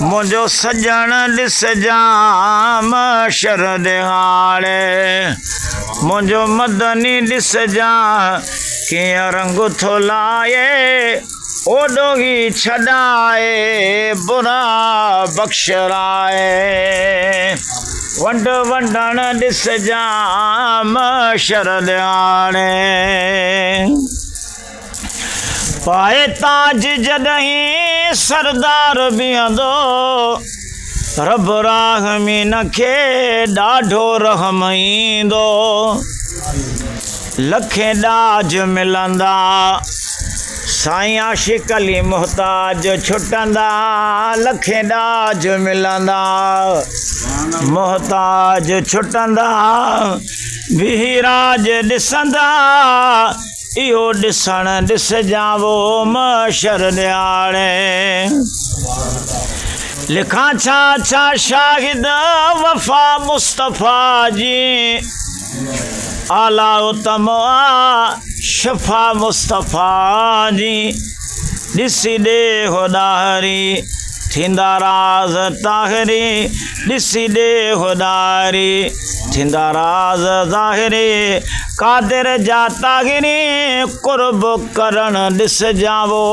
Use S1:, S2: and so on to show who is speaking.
S1: मुझो सजन ॾिस जाम शरद हाड़े मुझो मदनी ॾिस जा कीअं रंग थो लाए ओॾो ही छॾाए बुरा बख़्शराए वंड वंडण ॾिस जाम शरद हाड़े पाए ताज जॾहिं सरदार बीहंदो रब राहमीन खे ॾाढो रहम ईंदो लखे ॾाज मिलंदा साईं आशिक़ अली मुहताज छुटंदा लखे ॾाज मिलंदा मुहताज छुटंदा बीराज ॾिसंदा इहो ॾिसण ॾिस जावो मशर ॾियारे लिखां छा छा शाहिद वफ़ा मुस्तफ़ा जी आला उत्तम शफ़ा मुस्तफ़ा जी ॾिसी ॾे होदारी थींदा राज़ ताहिरी ॾिसी ॾे होदारी थींदा राज़ ज़ाहिरी कादिर जा ताहिरी क़ुर्ब करण ॾिस जावो